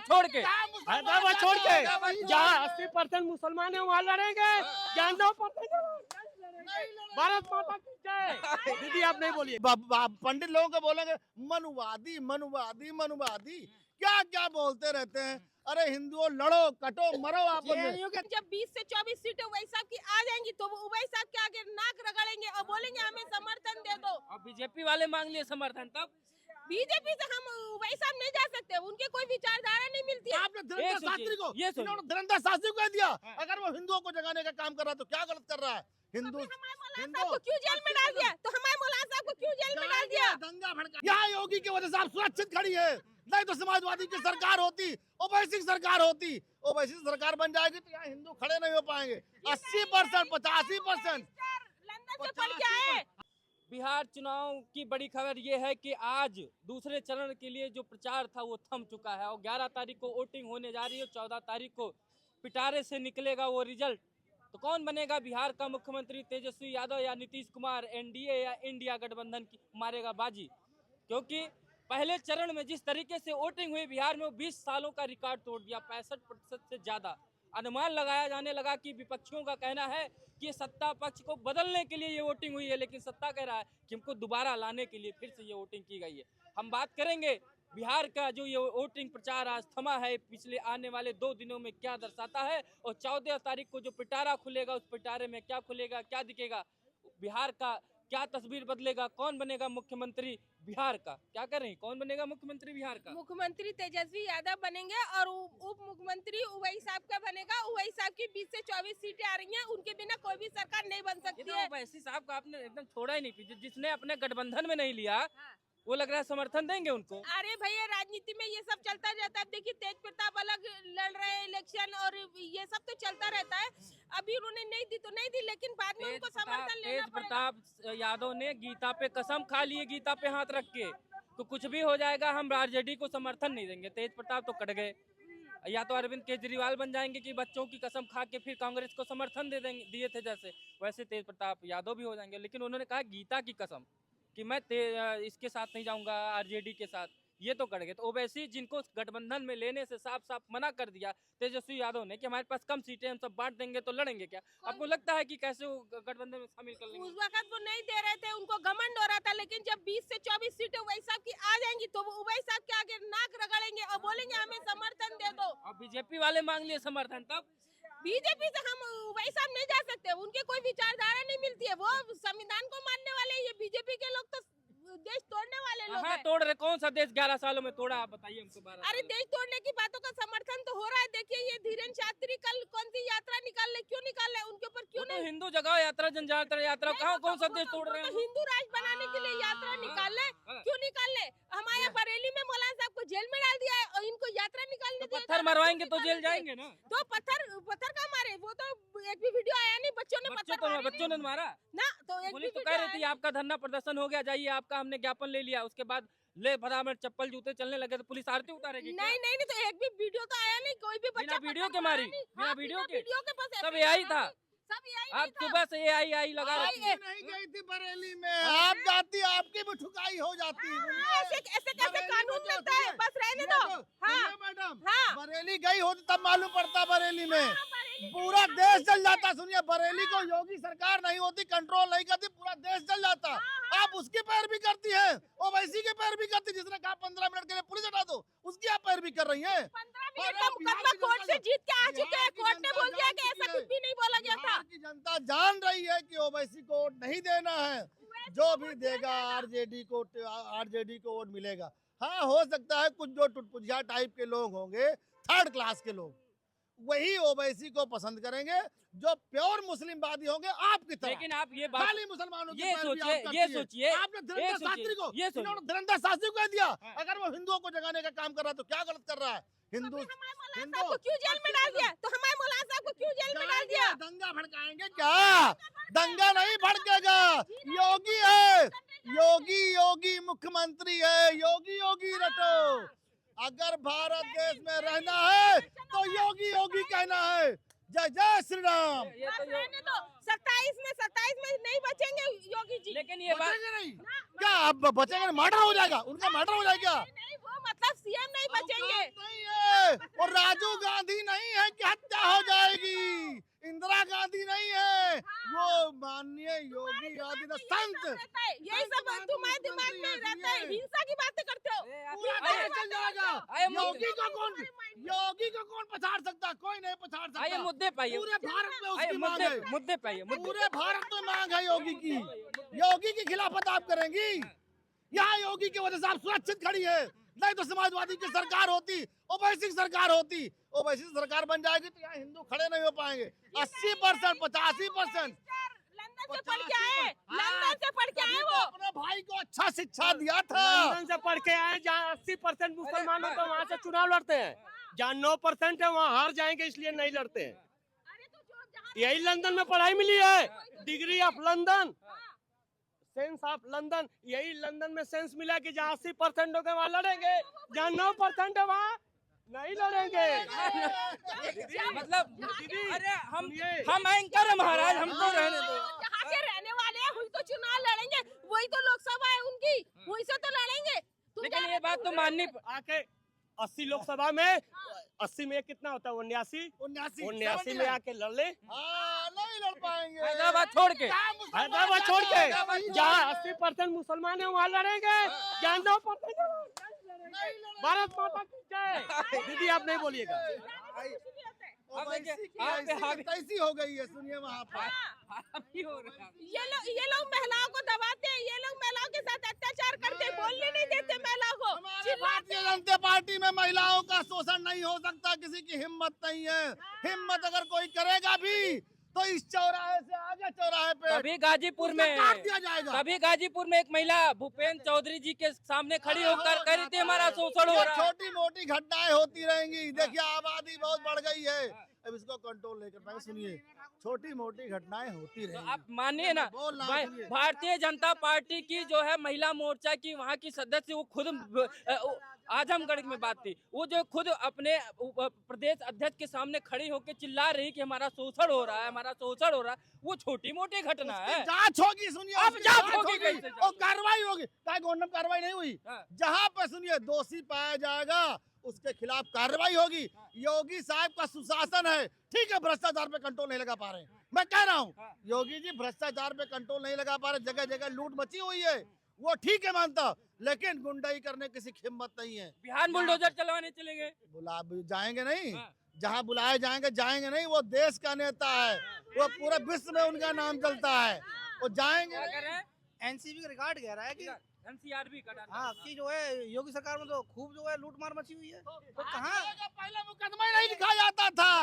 छोड़ के, हैदराबाद छोड़ के जहाँ 80% मुसलमान है वहाँ लड़ेंगे, जहाँ 9% भारत माता की जय। दीदी आप नहीं बोलिए। पंडित लोगों को बोलेंगे मनुवादी मनुवादी मनुवादी, क्या क्या बोलते रहते हैं। अरे हिंदुओं लड़ो कटो मरो आपस में। जब 20 से 24 सीटें उवैस साहब की आ जाएंगी तो वो उवैस साहब के आगे नाक रगड़ेंगे और बोलेंगे हमें समर्थन दे दो। और बीजेपी वाले मांग लिए समर्थन, तब बीजेपी से हम उवैस साहब नहीं जा सकते, उनके कोई विचारधारा नहीं मिलती है। आपने धीरेन्द्र शास्त्री को धीरेन्द्र शास्त्री को कह दिया, अगर वो हिंदुओं को जगाने का काम कर रहा है तो क्या गलत कर रहा है। हिंदू को क्यों जेल में डाल दिया, तो हमारे मौलाना साहब को क्यों जेल में डाल दिया। दंगा भड़का यहाँ योगी की वजह से आप सुरक्षित खड़ी है, नहीं तो समाजवादी की सरकार होती, ओवैसी सरकार होती, ओवैसी सरकार बन जाएगी तो यहाँ हिंदू खड़े नहीं हो पाएंगे। 80% 85% लंदन से पढ़ के आए। बिहार चुनाव की बड़ी खबर ये है कि आज दूसरे चरण के लिए जो प्रचार था वो थम चुका है और 11 तारीख को वोटिंग होने जा रही है। 14 तारीख को पिटारे से निकलेगा वो रिजल्ट। तो कौन बनेगा बिहार का मुख्यमंत्री, तेजस्वी यादव या नीतीश कुमार, एनडीए या इंडिया गठबंधन की मारेगा बाजी। क्योंकि पहले चरण में जिस तरीके से वोटिंग हुई बिहार में, वो 20 सालों का रिकॉर्ड तोड़ दिया, 65% से ज्यादा। अनुमान लगाया जाने लगा कि विपक्षियों का कहना है कि सत्ता पक्ष को बदलने के लिए ये वोटिंग हुई है, लेकिन सत्ता कह रहा है कि हमको दोबारा लाने के लिए फिर से ये वोटिंग की गई है। हम बात करेंगे बिहार का जो ये वोटिंग प्रचार आज थमा है, पिछले आने वाले 2 दिनों में क्या दर्शाता है, और 14 तारीख को जो पिटारा खुलेगा उस पिटारे में क्या खुलेगा, क्या दिखेगा, बिहार का क्या तस्वीर बदलेगा, कौन बनेगा मुख्यमंत्री बिहार का। क्या कर रहे हैं, कौन बनेगा मुख्यमंत्री बिहार का। मुख्यमंत्री तेजस्वी यादव बनेंगे और उप मुख्यमंत्री उवैस साहब का बनेगा। उवैस साहब की 20 से 24 सीटें आ रही हैं, उनके बिना कोई भी सरकार नहीं बन सकती है। उवैसी साहब का आपने एकदम छोड़ा ही नहीं, जिसने अपने गठबंधन में नहीं लिया वो लग रहा है समर्थन देंगे उनको। अरे भैया राजनीति में ये सब चलता रहता है। देखिए तेज प्रताप अलग लड़ रहे हैं इलेक्शन और ये सब तो चलता रहता है। अभी उन्होंने नहीं दी तो नहीं दी, लेकिन बाद में उनको समर्थन लेना तेज प्रताप यादव ने गीता पे कसम खा ली है, गीता पे हाथ रख के, तो कुछ भी हो जाएगा हम आरजेडी को समर्थन नहीं देंगे। तेज प्रताप तो कट गए, या तो अरविंद केजरीवाल बन जाएंगे कि बच्चों की कसम खा के फिर कांग्रेस को समर्थन दे देंगे, दिए थे जैसे, वैसे तेज प्रताप यादव भी हो जाएंगे। लेकिन उन्होंने कहा गीता की कसम कि मैं इसके साथ नहीं जाऊंगा, आरजेडी के साथ, ये तो कर गए। तो ओवैसी जिनको गठबंधन में लेने से साफ साफ मना कर दिया तेजस्वी यादव ने कि हमारे पास कम सीटें, हम सब बांट देंगे, तो लड़ेंगे क्या। आपको लगता है कि कैसे वो गठबंधन में शामिल कर लेंगे। उस वक्त वो नहीं दे रहे थे, उनको घमंड हो रहा था, लेकिन जब 20 से 24 सीटें उवैस साहब की आ जाएंगी तो वो उवैस साहब के आगे नाक रगड़ेंगे और बोलेंगे हमें समर्थन दे दो। और बीजेपी वाले मांग लिए समर्थन, तब बीजेपी से हम उवैस साहब नहीं जा सकते, उनके कोई विचारधारा नहीं मिलती है। वो संविधान को मानने वाले, ये बीजेपी के लोग तो देश तोड़ने वाले लोग हैं। तोड़ रहे, कौन सा देश 11 सालों में तोड़ा, आप बताइए हमको। 12 अरे देश तोड़ने की बातों का समर्थन तो हो रहा है। देखिए ये धीरेन्द्र शास्त्री कल कौन सी यात्रा निकाल ले, क्यों निकाल ले, उनके ऊपर क्यों नहीं। हिंदू जगह यात्रा, जनजातीय यात्रा, कहाँ कौन सा देश तोड़ रहे हैं। हिंदू राष्ट्र बनाने के लिए यात्रा निकाल ले, क्यों निकाल ले। हमारे यहाँ बरेली में मौलाना साहब को जेल में डाल दिया है और इनको यात्रा निकालने दिया। पत्थर मरवाएंगे तो जेल जाएंगे ना। तो पत्थर का मारे, वो तो एक भी वीडियो आया नहीं, बच्चों ने बच्चों ने मारा ना। तो एक पुलिस तो कह रही थी आपका धरना प्रदर्शन हो गया, जाइए, आपका हमने ज्ञापन ले लिया। उसके बाद ले फटाफट चप्पल जूते चलने लगे तो पुलिस आरती उतारेगी। नहीं, तो एक भी वीडियो तो आया नहीं, कोई भी बिना वीडियो के मारी, बिना वीडियो के सब एआई था। आप सुबह से एआई लगा रही है। नहीं गई थी बरेली में, आप जाती आपकी भी ठुकाई हो जाती। ऐसे कैसे कानून लगता है, बस रहने दो। हाँ मैडम, हाँ बरेली गई होती तब मालूम पड़ता। बरेली में पूरा देश जल जाता। सुनिए, बरेली को योगी सरकार नहीं होती, कंट्रोल नहीं करती, पूरा देश जल जाता। आप उसकी पैरवी करती है, ओवैसी की पैरवी करती, जिसने कहा 15 मिनट के लिए पुलिस हटा दो, उसकी आप पैरवी कर रही है। 15 मिनट का मुकदमा कोर्ट से जीत के आ चुके हैं, कोर्ट ने बोल दिया कि ऐसा कुछ भी नहीं बोला गया था। की जनता जान रही है कि ओवैसी को वोट नहीं देना है, जो भी देगा आरजेडी को वोट मिलेगा। हाँ, हो सकता है कुछ जो टुटपुटिया टाइप के लोग होंगे, 3rd क्लास के लोग, वही ओवैसी को पसंद करेंगे, जो प्योर मुस्लिमवादी होंगे आपकी तरह। लेकिन आप ये बात, खाली मुसलमानों की ये सोचिए, आपने धीरेन्द्र शास्त्री को कह दिया, अगर वो हिंदुओं को जगाने का काम कर रहा है तो क्या गलत कर रहा है। हिंदू को क्यों जेल में डाल दिया, तो हमारे मौलाना साहब को क्यों जेल में डाल दिया। दंगा भड़काएंगे क्या? दंगा नहीं भड़केगा। योगी है, योगी मुख्यमंत्री है, योगी रटो। अगर भारत देश में रहना है तो योगी कहना है। जय जय श्री राम। रहने दो, 27 में नहीं बचेंगे योगी जी। लेकिन ये बात नहीं, क्या अब बचेंगे? मर्डर हो जाएगा, उनका मर्डर हो जाएगा। नहीं, वो मतलब सीएम नहीं बचेंगे। नहीं है, राजीव गांधी नहीं है कि हत्या हो जाएगी, इंदिरा गांधी नहीं है, वो माननीय योगी आदित्यनाथ संत। यही सब तुम्हारे दिमाग में रहता है, हिंसा की बातें करते हो। पूरा देश चल जाएगा। योगी को कौन पछाड़ सकता? कोई नहीं पछाड़ सकता। आइए मुद्दे पे आइए, पूरे भारत में उसकी मांग है। मुद्दे पे आइए, पूरे भारत में मांग है योगी की। योगी की खिलाफत आप करेंगी? यहाँ योगी की वजह से आप सुरक्षित खड़ी है, नहीं तो समाजवादी की सरकार होती, ओवैसी की सरकार होती, ओवैसी की सरकार बन जाएगी तो यहाँ हिंदू खड़े नहीं हो पाएंगे। 80%, 85%। लंदन से पढ़ के आए, लंदन से पढ़ के आए वो। अपने भाई को अच्छा शिक्षा दिया था। लंदन से पढ़ के आए, जहाँ 80% मुसलमान हो तो वहाँ से चुनाव लड़ते हैं, जहाँ 9% है वहाँ हार जाएंगे इसलिए नहीं लड़ते हैं। यही लंदन में पढ़ाई मिली है, degree of London, sense of London. यही लंदन में सेंस मिला कि जहाँ 80% हो गए वहाँ लड़ेंगे, जहाँ 9% है वहाँ नहीं लड़ेंगे। मतलब अरे हम एंकर है महाराज, हमको रहने दो। जहाँ के रहने वाले हैं वही तो चुनाव लड़ेंगे, वही तो लोकसभा है उनकी, वही से तो लड़ेंगे। लेकिन ये बात तो माननी आके 80 लोकसभा में 80 में कितना होता है? 79 में आके लड़ ले। नहीं लड़ पाएंगे। हैदराबाद छोड़ के, हैदराबाद छोड़ के, जहाँ 80% मुसलमान है वहाँ लड़ेंगे, जहाँ 9% भारत माता की जय। दीदी आप नहीं बोलिएगा। कैसी हो गई है सुनिए वहाँ पर। ये लोग महिलाओं को दबाते हैं, ये लोग महिलाओं के साथ अत्याचार करते हैं, बोलने नहीं देते महिलाओं को। भारतीय जनता पार्टी में महिलाओं का शोषण नहीं हो सकता, किसी की हिम्मत नहीं है। हिम्मत अगर कोई करेगा भी तो इस चौराहे से आगे चौराहे पे कभी गाजीपुर में काट दिया जाएगा। कभी गाजीपुर में एक महिला भूपेंद्र चौधरी जी के सामने खड़ी होकर कह रही थी हमारा शोषण हो रहा है। छोटी मोटी घटनाएं होती रहेंगी। देखिए आबादी बहुत बढ़ गई है, अब इसको कंट्रोल नहीं कर पाएंगे। सुनिए, छोटी मोटी घटनाएं होती तो रहेंगी। आप मानिए ना, सुनिए। भारतीय जनता पार्टी की जो है महिला मोर्चा की वहाँ की सदस्य, वो खुद आजमगढ़ में बात थी, वो जो खुद अपने प्रदेश अध्यक्ष के सामने खड़ी होकर चिल्ला रही कि हमारा शोषण हो रहा है, हमारा शोषण हो रहा है। वो छोटी मोटी घटना है। जांच होगी, सुनिए अब जांच होगी कैसे? और कार्रवाई होगी। कार्रवाई नहीं हुई, हाँ। जहाँ पे सुनिए दोषी पाया जाएगा उसके खिलाफ कार्रवाई होगी। योगी साहब का सुशासन है, ठीक है, भ्रष्टाचार पे कंट्रोल नहीं लगा पा रहे। मैं कह रहा हूँ योगी जी भ्रष्टाचार पे कंट्रोल नहीं लगा पा रहे, जगह जगह लूट मची हुई है, वो ठीक है मानता, लेकिन गुंडाई करने की किसी की हिम्मत नहीं है। बिहार बुलडोजर चलवाने चलेंगे, बुला जाएंगे नहीं, हाँ। जहाँ बुलाए जाएंगे नहीं। वो देश का नेता है, वो पूरे विश्व में उनका नाम चलता है, वो जाएंगे। क्या कर रहे हैं? एनसीबी का रिकॉर्ड कह रहा है कि एनसीआरबी का डाटा। हाँ कि जो है योगी सरकार में तो खूब जो है लूट मार मची हुई है। तो कहाँ पहले मुकदमा ही नहीं लिखा जाता था,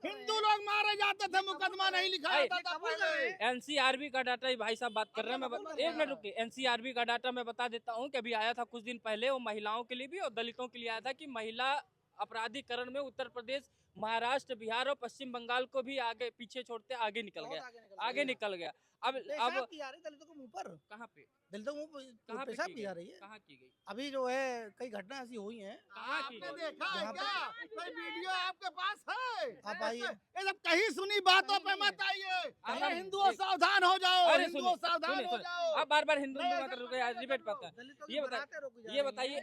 हिंदू लोग मारे जाते थे, मुकदमा नहीं लिखा जाता था पहले। एनसीआरबी का डाटा ही भाई साहब बात कर रहे हैं। एक मिनट रुकिए, एनसीआरबी का डाटा मैं बता देता हूँ कि अभी आया था कुछ दिन पहले, वो महिलाओं के लिए भी और दलितों के लिए आया था कि महिला अपराधीकरण में उत्तर प्रदेश, महाराष्ट्र, बिहार और पश्चिम बंगाल को भी आगे पीछे छोड़ते आगे निकल गया। अब दलितों को मुंह पर कहाँ पे, दलितों को कहाँ पे पेशाब की की जा गई? रही है। कहाँ की गई? अभी जो है कई घटना ऐसी हुई हैं। कहाँ की आपने गई? देखा है जहाँ क्या? कोई वीडियो आपके पास है? आप आइए। ये सब कहीं सुनी बातों पे मत आइए। अरे अरे हिंदुओं सावधान हो जाओ, अरे हिंदुओं सावधान हो जाओ। आप बार बार हिंदू मत रुके, डिबेट पाता है। दलितों की ये बारातें रोकी जा ये रही हैं। बताइए,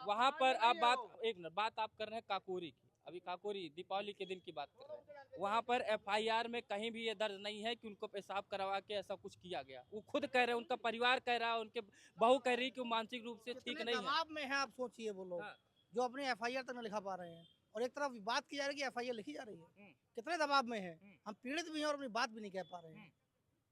वहाँ पर आप बात आप कर रहे हैं काकोरी की। अभी काकोरी दीपावली के दिन की बात कर रहे हैं, वहाँ पर एफआईआर में कहीं भी ये दर्ज नहीं है कि उनको पेशाब करवा के ऐसा कुछ किया गया। वो खुद कह रहे हैं, उनका परिवार कह रहा है, उनके बहू कह रही है कि वो मानसिक रूप से ठीक कितने नहीं है। दबाव में है आप सोचिए वो लोग हाँ। जो अपने एफआईआर तक नहीं लिखा पा रहे हैं, और एक तरफ बात की जा रही है कि एफआईआर लिखी जा रही है। कितने दबाव में है, हम पीड़ित भी हैं और अपनी बात भी नहीं कह पा रहे हैं।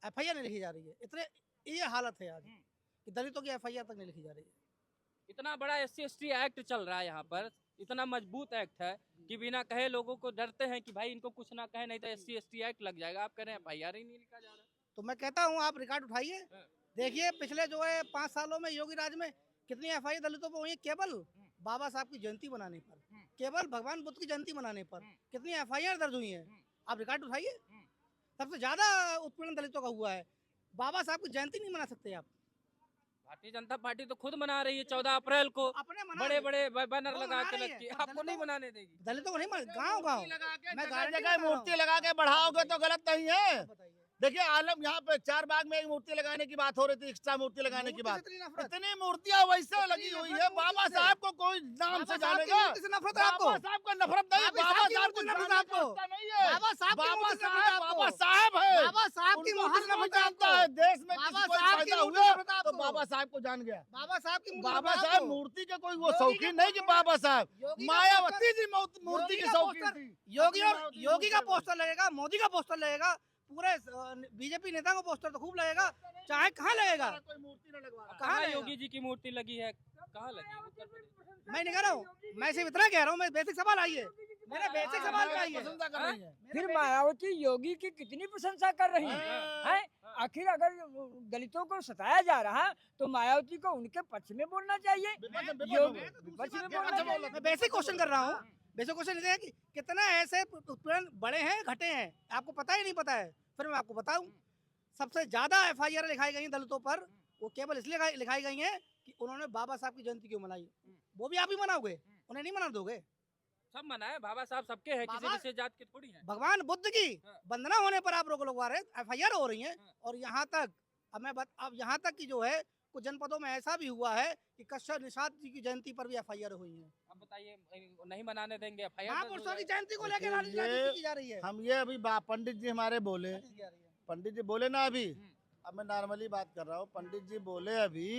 एफआईआर नहीं लिखी जा रही है, इतने ये हालत है आज कि दलितों की एफआईआर तक नहीं लिखी जा रही है। इतना बड़ा SC/ST एक्ट चल रहा है यहाँ पर, इतना मजबूत एक्ट है कि बिना कहे लोगों को डरते हैं कि भाई इनको कुछ ना कहे नहीं तो SC/ST एक्ट लग जाएगा। आप कह रहे हैं एफआईआर ही नहीं लिखा जा रहा। तो मैं कहता हूँ आप रिकॉर्ड उठाइए, देखिए पिछले जो है 5 सालों में योगी राज में कितनी एफआईआर दलितों पर हुई है। केवल बाबा साहब की जयंती मनाने पर, केवल भगवान बुद्ध की जयंती मनाने पर कितनी एफआईआर दर्ज हुई है। आप रिकॉर्ड उठाइए, सबसे ज्यादा उत्पीड़न दलितों का हुआ है। बाबा साहब की जयंती नहीं मना सकते आप। भारतीय जनता पार्टी तो खुद मना रही है 14 अप्रैल को, अपने मना बड़े बड़े बैनर वो लगा मना के रही रखी, है, आपको नहीं बनाने देगी। दलितों को नहीं गाँव गाँव मैं जगह गारंटी जगह बता रहा हूँ। मूर्ति लगा के बढ़ाओगे तो गलत नहीं है। बताइए। देखिए आलम यहाँ पे 4 बाग में एक मूर्ति लगाने की बात हो रही थी, एक्स्ट्रा मूर्ति लगाने की बात। इतनी नफरत, इतनी मूर्तियां वैसे लगी हुई है, बाबा साहब को कोई नाम से जानेगा? नफरत है आपको, बाबा साहब का नफरत नहीं, बाबा बाबा साहब की साहब को मूर्ति नफरत जानने आपको। का नहीं है। बाबा साहब की बाबा मूर्ति नफरत साहब आपको। बाबा साहब है, बाबा साहब की उनको मूर्ति हर कोई नफरत जानता आपको। है। देश में बाबा किसी को साहब की फायदा मूर्ति हुआ नफरत तो आपको। बाबा साहब को जान गया। बाबा साहब की मूर्ति बाबा नफरत साहब आपको। मूर्ति के कोई वो योगी शौकीन का नहीं कि बाबा साहब, योगी का मायावती जी मूर्ति योगी के का शौकीन पोस्टर- थी। योगी और मायावती जी योगी का मूर्ति पोस्टर लगेगा, मोदी का पोस्टर लगेगा, पूरे बीजेपी नेता का पोस्टर तो खूब लगेगा, चाहे कहाँ लगेगा, कोई मूर्ति न लगवा रहा। कहाँ लगेगा? योगी जी की मूर्ति लगी है, कहाँ लगी है? उत्तर प्रदेश। मैं नहीं कह रहा हूँ, मैं सिर्फ इतना कह रहा हूँ, मैं बेसिक सवाल आई है, मेरे बेसिक सवाल पे आई है। प्रशंसा कर रही है। फिर मायावती योगी की कितनी प्रशंसा कर रही है, हाँ। हैं? आखिर अगर दलितों को सताया जा रहा तो मायावती को उनके पक्ष में बोलना चाहिए। योगी विपक्ष में बोलना चाहिए। मैं बेसिक क्वेश्चन कर रहा हूँ, बेसिक क्वेश्चन ये है कि कितना ऐसे उत्पीड़न बढ़े हैं घटे हैं, आपको पता ही नहीं पता है। फिर मैं आपको बताऊं, सबसे ज्यादा FIR लिखाई गई दलितों पर, वो केवल इसलिए लिखाई गई हैं कि उन्होंने बाबा साहब की जयंती क्यों मनाई। वो भी आप ही मनाओगे, उन्हें नहीं मना दोगे। सब मनाए, बाबा साहब सबके हैं, किसी बाबा- विशेष जात के थोड़ी हैं। भगवान बुद्ध की हाँ। वंदना होने पर आप लोग लगवा रहे, FIR हो रही हैं। हाँ। और यहाँ तक अब यहाँ तक कि जो है कुछ जनपदों में ऐसा भी हुआ है कि कश्यप निषाद जी की जयंती पर भी FIR हुई है। अब बताइए, नहीं मनाने देंगे FIR दर्ज हो महापुरुषों की जाएगा। जयंती को लेकर देखिए, राजनीति की जा रही है। हम ये अभी पंडित जी हमारे बोले, पंडित जी बोले ना अभी, अब मैं नॉर्मली बात कर रहा हूँ। पंडित जी बोले अभी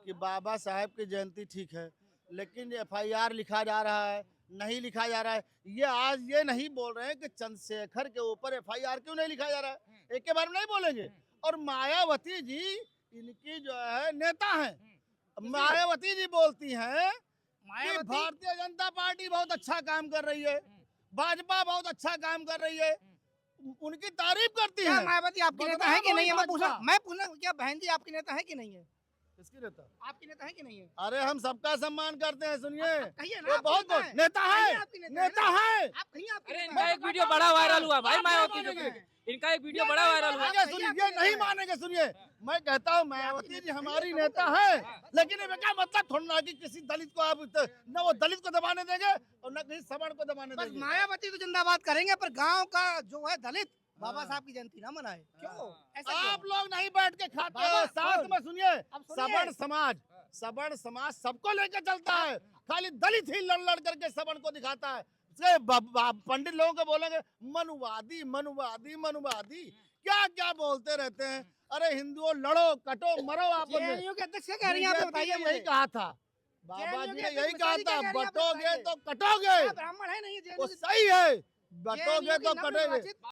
कि बाबा साहब की जयंती ठीक है, लेकिन FIR लिखा जा रहा है, नहीं लिखा जा रहा है। ये आज ये नहीं बोल रहे हैं कि चंद्रशेखर के ऊपर FIR क्यों नहीं लिखा जा रहा है, एक के बारे में नहीं बोलेंगे। और मायावती जी इनकी जो है नेता हैं, मायावती जी बोलती हैं कि भारतीय जनता पार्टी बहुत अच्छा काम कर रही है, भाजपा बहुत अच्छा काम कर रही है, उनकी तारीफ करती क्या है। मायावती आपकी नेता है कि नहीं है? मैं पूछना क्या बहन जी आपकी नेता है कि नहीं है? किसकी नेता? आपकी नेता है कि नहीं है? अरे हम सबका सम्मान करते हैं, सुनिए। कहिए ना, वो आपकी बहुत नेता है। नेता है, कहिए आपकी नेता है नेता ना। है। आप कहिए आपकी अरे नेता इनका है। एक वीडियो बड़ा वायरल हुआ भाई, आप मायावती क्या जी मानेंगे? के। इनका एक वीडियो बड़ा वायरल हुआ। मानेंगे, सुनिए, ये नहीं मानेंगे। सुनिए, मैं कहता हूँ मायावती जी हमारी नेता है, लेकिन ये क्या मतलब थोड़ा ना कि किसी दलित को आप न वो दलित को दबाने देंगे और न किसी सवर्ण को दबाने बस देंगे। मायावती तो जिंदाबाद करेंगे, पर गांव का जो है दलित बाबा साहब की जयंती ना मनाए। क्यों ऐसा क्यों? आप लोग नहीं बैठ के खाते बाबा, हो, साथ कौन? में सुनिए। अब सुनिए। सवर्ण समाज सबको लेकर चलता है, खाली दलित ही लड़ लड़ करके सवर्ण को दिखाता है। इसलिए पंडित लोगों को बोलेंगे मनुवादी मनुवादी मनुवादी, क्या क्या बोलते रहते हैं। अरे हिंदुओं लड़ो कटो मरो आपस में। JNU के अध्यक्ष क्या कह रही हैं आप बीजेपी बताइए ने मुझे। यही कहा था, बाबा JNU जी के ने यही अध्यक्ष कहा बताइए क्या था, कह रही हैं आप बटोगे बताइए। तो कटोगे, क्या ब्राह्मण है नहीं है वो JNU सही है, JNU बटोगे की तो नव कटोगे। निर्वाचित